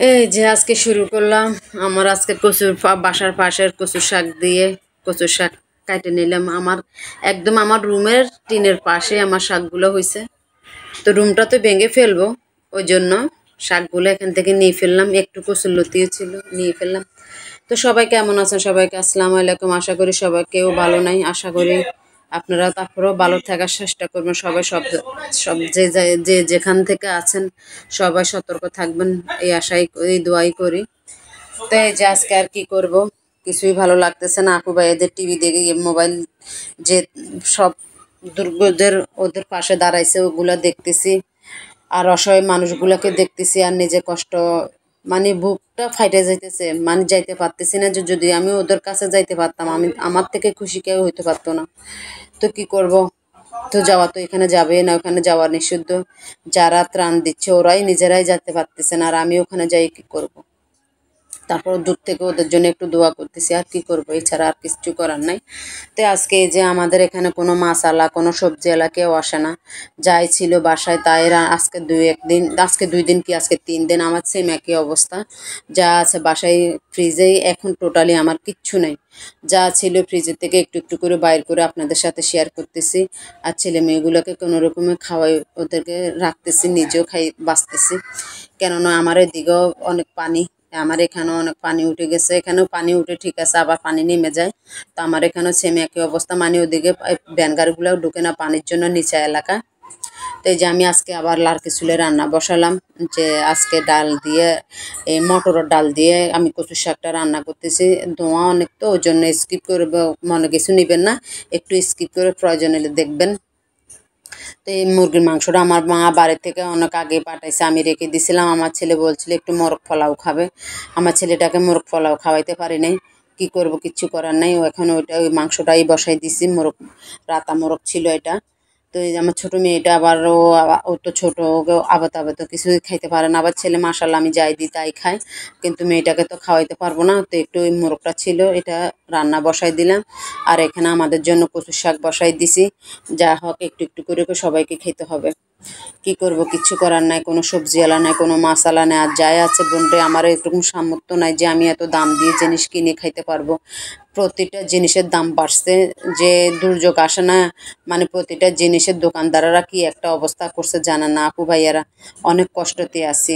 এই যে আজকে শুরু করলাম। আমার আজকে বাসার পাশের কচুর শাক দিয়ে কচুর শাক কাটে নিলাম। একদম আমার রুমের টিনের পাশে আমার শাকগুলো হয়েছে। তো রুমটা তো ভেঙে ফেলবো, ওই জন্য শাকগুলো এখান থেকে নিয়ে ফেললাম। একটু কচুর লতিও ছিল, নিয়ে ফেললাম। তো সবাই কেমন আছেন? সবাইকে আসসালামু আলাইকুম। আশা করি সবাই কেউ ভালো নাই। আশা করি আপনারা তারপরেও ভালো থাকার চেষ্টা করবেন। সবাই সব সব যে যেখান থেকে আছেন সবাই সতর্ক থাকবেন, এই আশাই এই দোয়াই করি। তো এই যে আজকে আর কি করব, কিছুই ভালো লাগতেছে না। আপু ভাইয়াদের টিভি দেখে মোবাইল যে সব দুর্গদের ওদের পাশে দাঁড়াইছে ওগুলা দেখতেছি, আর অসহায় মানুষগুলোকে দেখতেছি, আর নিজে কষ্ট, মানে বুকটা ফাইটে যাইতেছে, মানে যাইতে পারতেছি না। যে যদি আমি ওদের কাছে যাইতে পারতাম, আমি আমার থেকে খুশি কেউ হইতে পারতো না। তো কি করব, তো যাওয়া তো এখানে যাবে না, ওখানে যাওয়া নিষিদ্ধ। যারা ত্রাণ দিচ্ছে ওরাই নিজেরাই যেতে পারতেছে না, আর আমি ওখানে যাই কি করব? তারপর দূর থেকে ওদের জন্য একটু দোয়া করতেছি, আর কি করবো, এছাড়া আর কিছু করার নাই। তো আজকে এই যে আমাদের এখানে কোনো মাছ আলা কোনো সবজি আলা কেউ আসে না। যাই ছিল বাসায় তাই আজকে আজকে 2 দিন কি আজকে 3 দিন আমার সেম একই অবস্থা। যা আছে বাসায় ফ্রিজেই এখন টোটালি আমার কিচ্ছু নেই। যা ছিল ফ্রিজের থেকে একটু একটু করে বাইর করে আপনাদের সাথে শেয়ার করতেছি। আর ছেলে মেয়েগুলোকে কোনো রকমে খাওয়াই, ওদেরকে রাখতেছি, নিজেও খাই বাঁচতেছি। কেননা আমার এদিকেও অনেক পানি, আমার এখানেও অনেক পানি উঠে গেছে। এখানেও পানি উঠে ঠিক আছে, আবার পানি নেমে যায়। তো আমার এখানেও সেম একই অবস্থা, মানে ওদিকে ভ্যান গাড়িগুলোও ঢুকে না পানির জন্য, নিচা এলাকা। তো এই যে আমি আজকে আবার লার্কি চুলে রান্না বসালাম। যে আজকে ডাল দিয়ে, এই মটরের ডাল দিয়ে আমি কচুর শাকটা রান্না করতেছি। ধোঁয়া অনেক, তো ওই জন্য স্কিপ করে মনে কিছু নেবেন না, একটু স্কিপ করে প্রয়োজন হলে দেখবেন। তো এই মুরগির মাংসটা আমার মা বাড়ি থেকে অনেক আগে পাঠাইছে, আমি রেখে দিছিলাম। আমার ছেলে বলছিল একটু মোরগ পোলাও খাবে। আমার ছেলেটাকে মোরগ পোলাও খাওয়াইতে পারি নাই, কি করব, কিচ্ছু করার নাই। ও এখন ওই মাংসটাই বসাই দিছি। মোরগ, রাতা মোরগ ছিল এটা। তো এই যে আমার ছোটো মেয়েটা আবার ও তো ছোটো, ওকে আবার তো কিছুই খাইতে পারে না। আবার ছেলে মাশাল্লাহ আমি যাই দিই তাই খায়, কিন্তু মেয়েটাকে তো খাওয়াইতে পারবো না। তো একটু ওই মোরগটা ছিল, এটা রান্না বসাই দিলাম। আর এখানে আমাদের জন্য কচুর শাক বসাই দিছি। যা হোক একটু একটু করে সবাইকে খেতে হবে, কি করব, কিচ্ছু করার নাই। কোনো সবজিওয়ালা নাই, কোনো মাছালা নাই, আর যাই আছে বোনরে আমার এরকম সামর্থ্য নাই যে আমি এত দাম দিয়ে জিনিস কিনে খাইতে পারবো। প্রতিটা জিনিসের দাম বাড়ছে, যে দুর্যোগ আসে না, মানে প্রতিটা জিনিসের দোকানদাররা কি একটা অবস্থা করছে জানে না। আপু ভাইয়ারা অনেক কষ্টতে আছি,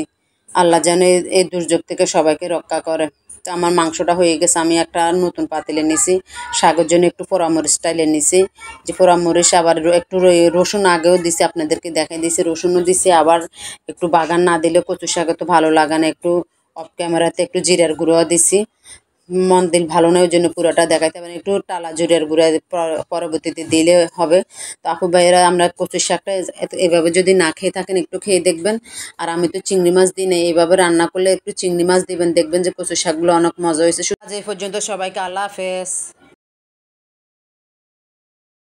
আল্লাহ যেন এই দুর্যোগ থেকে সবাইকে রক্ষা করে। তো আমার মাংসটা হয়ে গেছে, আমি একটা নতুন পাতিলে নিছি। শাকের জন্য একটু পোড়ামরিচ স্টাইলে নিছি, যে পোড়ামরিচ আবার একটু রসুন আগেও দিছি, আপনাদেরকে দেখাই দিছি, রসুনও দিছি। আবার একটু বাগান না দিলে কচু শাকে তো ভালো লাগে না, একটু অফ ক্যামেরাতে একটু জিরার গুঁড়োও দিছি। মন দিল ভালো নয়, ওই জন্য পুরোটা দেখাইতে পারেন, একটু টালা জিরার গুঁড়া পরবর্তীতে দিলে হবে। তো আপু ভাইয়েরা আমরা কচুর শাকটা এভাবে যদি না খেয়ে থাকেন একটু খেয়ে দেখবেন। আর আমি তো চিংড়ি মাছ দিই না, এইভাবে রান্না করলে একটু চিংড়ি মাছ দিবেন, দেখবেন যে কচুর শাকগুলো অনেক মজা হয়েছে। আজ এই পর্যন্ত, সবাইকে আল্লাহ হাফেজ।